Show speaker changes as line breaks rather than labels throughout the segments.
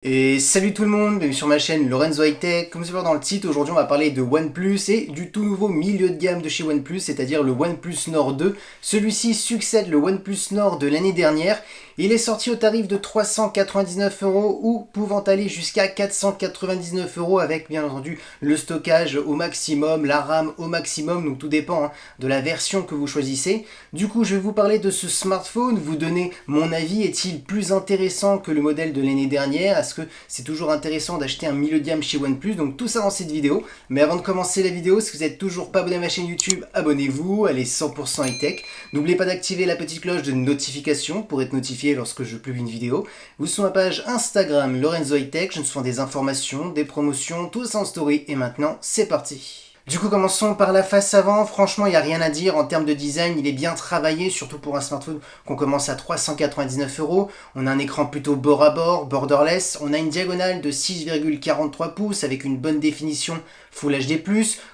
Et salut tout le monde, bienvenue sur ma chaîne Lorenzo High Tech. Comme vous pouvez voir dans le titre, aujourd'hui on va parler de OnePlus et du tout nouveau milieu de gamme de chez OnePlus, c'est-à-dire le OnePlus Nord 2. Celui-ci succède le OnePlus Nord de l'année dernière. Il est sorti au tarif de 399 € ou pouvant aller jusqu'à 499 € avec bien entendu le stockage au maximum, la RAM au maximum, donc tout dépend de la version que vous choisissez. Du coup je vais vous parler de ce smartphone, vous donner mon avis, est-il plus intéressant que le modèle de l'année dernière? Est-ce que c'est toujours intéressant d'acheter un milieu de gamme chez OnePlus? Donc tout ça dans cette vidéo. Mais avant de commencer la vidéo, si vous n'êtes toujours pas abonné à ma chaîne YouTube, abonnez-vous, elle est 100% high-tech. N'oubliez pas d'activer la petite cloche de notification pour être notifié lorsque je publie une vidéo. Vous sur ma page Instagram Lorenzo High Tech, je ne fais des informations, des promotions, tout ça en story. Et maintenant, c'est parti. Du coup, commençons par la face avant. Franchement, il n'y a rien à dire en termes de design. Il est bien travaillé, surtout pour un smartphone qu'on commence à 399 €. On a un écran plutôt bord à bord, borderless. On a une diagonale de 6,43 pouces avec une bonne définition Full HD+.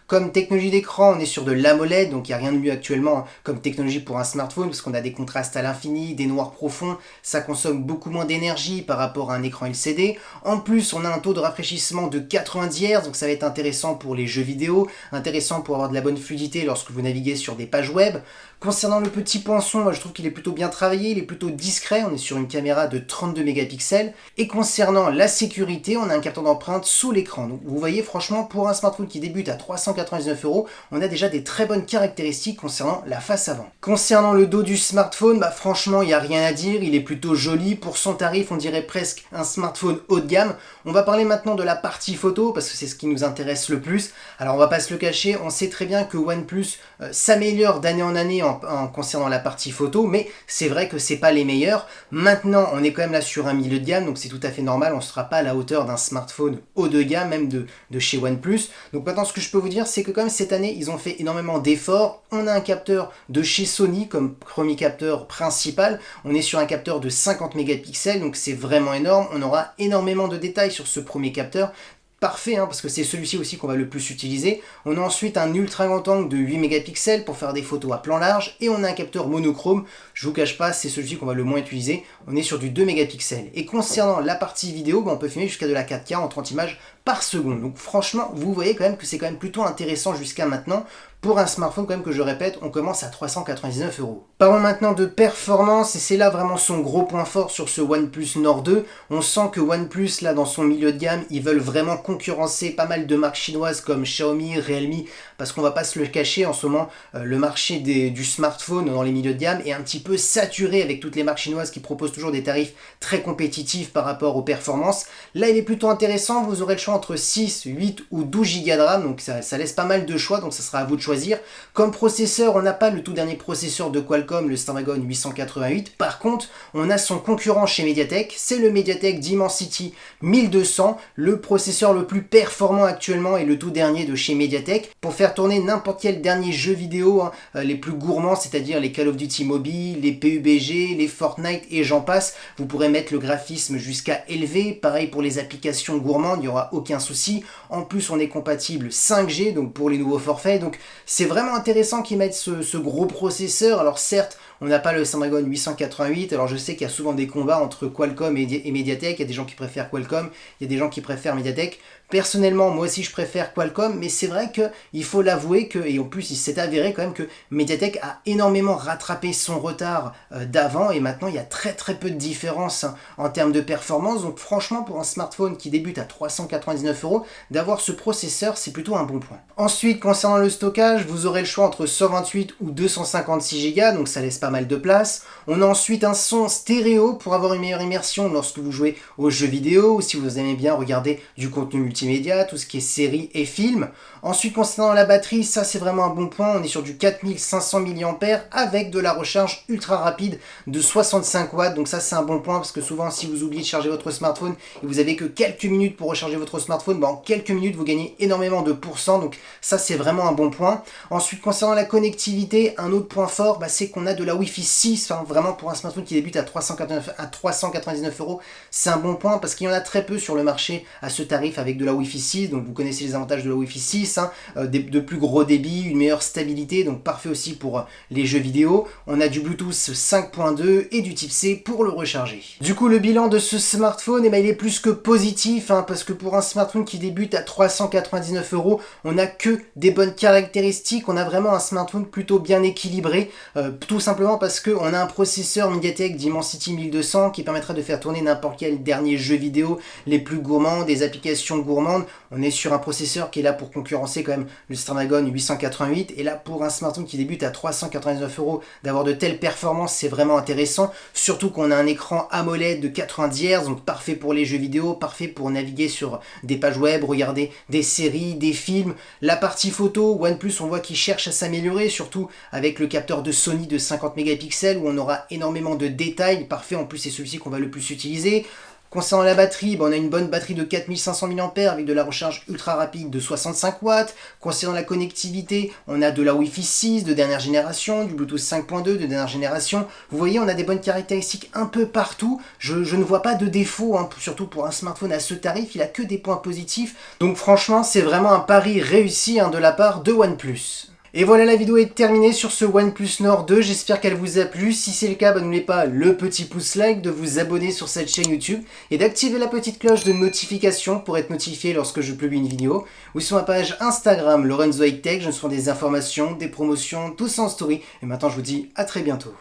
Comme technologie d'écran, on est sur de l'AMOLED, donc il n'y a rien de mieux actuellement comme technologie pour un smartphone, parce qu'on a des contrastes à l'infini, des noirs profonds, ça consomme beaucoup moins d'énergie par rapport à un écran LCD. En plus, on a un taux de rafraîchissement de 90 Hz, donc ça va être intéressant pour les jeux vidéo, intéressant pour avoir de la bonne fluidité lorsque vous naviguez sur des pages web. Concernant le petit poinçon, moi je trouve qu'il est plutôt bien travaillé, il est plutôt discret, on est sur une caméra de 32 mégapixels. Et concernant la sécurité, on a un capteur d'empreinte sous l'écran. Donc vous voyez, franchement, pour un smartphone qui débute à 399 €, on a déjà des très bonnes caractéristiques concernant la face avant. Concernant le dos du smartphone, franchement, il n'y a rien à dire, il est plutôt joli. Pour son tarif, on dirait presque un smartphone haut de gamme. On va parler maintenant de la partie photo, parce que c'est ce qui nous intéresse le plus. Alors on va pas se le cacher, on sait très bien que OnePlus s'améliore d'année en année en concernant la partie photo, mais c'est vrai que c'est pas les meilleurs. Maintenant, on est quand même là sur un milieu de gamme, donc c'est tout à fait normal, on ne sera pas à la hauteur d'un smartphone haut de gamme, même de chez OnePlus. Donc maintenant, ce que je peux vous dire, c'est que quand même cette année, ils ont fait énormément d'efforts. On a un capteur de chez Sony comme premier capteur principal. On est sur un capteur de 50 mégapixels, donc c'est vraiment énorme. On aura énormément de détails sur ce premier capteur. Parfait, parce que c'est celui-ci aussi qu'on va le plus utiliser. On a ensuite un ultra grand angle de 8 mégapixels pour faire des photos à plan large, et on a un capteur monochrome. Je vous cache pas, c'est celui-ci qu'on va le moins utiliser. On est sur du 2 mégapixels. Et concernant la partie vidéo, on peut filmer jusqu'à de la 4K en 30 images par seconde. Donc franchement, vous voyez quand même que c'est quand même plutôt intéressant jusqu'à maintenant. Pour un smartphone, quand même, que je répète, on commence à 399 €. Parlons maintenant de performance, et c'est là vraiment son gros point fort sur ce OnePlus Nord 2. On sent que OnePlus, là, dans son milieu de gamme, ils veulent vraiment concurrencer pas mal de marques chinoises comme Xiaomi, Realme, parce qu'on va pas se le cacher, en ce moment, le marché du smartphone dans les milieux de gamme est un petit peu saturé avec toutes les marques chinoises qui proposent toujours des tarifs très compétitifs par rapport aux performances. Là, il est plutôt intéressant, vous aurez le choix entre 6, 8 ou 12 Go de RAM, donc ça laisse pas mal de choix, donc ça sera à vous de choisir. Comme processeur, on n'a pas le tout dernier processeur de Qualcomm, le Snapdragon 888. Par contre, on a son concurrent chez MediaTek, c'est le MediaTek Dimensity 1200, le processeur le plus performant actuellement et le tout dernier de chez MediaTek. Pour faire tourner n'importe quel dernier jeu vidéo, les plus gourmands, c'est-à-dire les Call of Duty Mobile, les PUBG, les Fortnite et j'en passe, vous pourrez mettre le graphisme jusqu'à élevé. Pareil pour les applications gourmandes, il n'y aura aucun souci. En plus, on est compatible 5G, donc pour les nouveaux forfaits. Donc c'est vraiment intéressant qu'ils mettent ce gros processeur. Alors certes, on n'a pas le Snapdragon 888, alors je sais qu'il y a souvent des combats entre Qualcomm et MediaTek, il y a des gens qui préfèrent Qualcomm, il y a des gens qui préfèrent MediaTek. Personnellement, moi aussi je préfère Qualcomm, mais c'est vrai qu'il faut l'avouer que, et en plus il s'est avéré quand même que MediaTek a énormément rattrapé son retard d'avant, et maintenant il y a très peu de différence en termes de performance. Donc franchement, pour un smartphone qui débute à 399 €, d'avoir ce processeur, c'est plutôt un bon point. Ensuite, concernant le stockage, vous aurez le choix entre 128 ou 256 Go, donc ça laisse pas mal de place. On a ensuite un son stéréo pour avoir une meilleure immersion lorsque vous jouez aux jeux vidéo, ou si vous aimez bien regarder du contenu multimédia, tout ce qui est séries et films. Ensuite, concernant la batterie, ça c'est vraiment un bon point, on est sur du 4500 mAh avec de la recharge ultra rapide de 65 watts, donc ça c'est un bon point, parce que souvent si vous oubliez de charger votre smartphone et vous avez que quelques minutes pour recharger votre smartphone, en quelques minutes vous gagnez énormément de pourcents, donc ça c'est vraiment un bon point. Ensuite, concernant la connectivité, un autre point fort, c'est qu'on a de la la Wi-Fi 6, enfin, vraiment pour un smartphone qui débute à 399 euros, c'est un bon point parce qu'il y en a très peu sur le marché à ce tarif avec de la Wi-Fi 6, donc vous connaissez les avantages de la Wi-Fi 6, hein, de plus gros débit, une meilleure stabilité, donc parfait aussi pour les jeux vidéo. On a du Bluetooth 5.2 et du type C pour le recharger. Du coup, le bilan de ce smartphone, eh ben, il est plus que positif, hein, parce que pour un smartphone qui débute à 399 euros, on n'a que des bonnes caractéristiques, on a vraiment un smartphone plutôt bien équilibré, tout simplement parce qu'on a un processeur MediaTek Dimensity 1200 qui permettra de faire tourner n'importe quel dernier jeu vidéo, les plus gourmands, des applications gourmandes. On est sur un processeur qui est là pour concurrencer quand même le Snapdragon 888, et là pour un smartphone qui débute à 399 euros, d'avoir de telles performances, c'est vraiment intéressant, surtout qu'on a un écran AMOLED de 90 Hz, donc parfait pour les jeux vidéo, parfait pour naviguer sur des pages web, regarder des séries, des films. La partie photo, OnePlus, on voit qu'il cherche à s'améliorer, surtout avec le capteur de Sony de 50 mégapixels, où on aura énormément de détails, parfait, en plus c'est celui-ci qu'on va le plus utiliser. Concernant la batterie, on a une bonne batterie de 4500 mAh avec de la recharge ultra rapide de 65 watts. Concernant la connectivité, on a de la Wi-Fi 6 de dernière génération, du Bluetooth 5.2 de dernière génération. Vous voyez, on a des bonnes caractéristiques un peu partout. Je ne vois pas de défaut, hein, surtout pour un smartphone à ce tarif, il a que des points positifs. Donc franchement, c'est vraiment un pari réussi, hein, de la part de OnePlus. Et voilà, la vidéo est terminée sur ce OnePlus Nord 2, j'espère qu'elle vous a plu. Si c'est le cas, n'oubliez pas le petit pouce like, de vous abonner sur cette chaîne YouTube et d'activer la petite cloche de notification pour être notifié lorsque je publie une vidéo. Ou sur ma page Instagram, Lorenzo High Tech, je me fais des informations, des promotions, tout ça en story. Et maintenant je vous dis à très bientôt.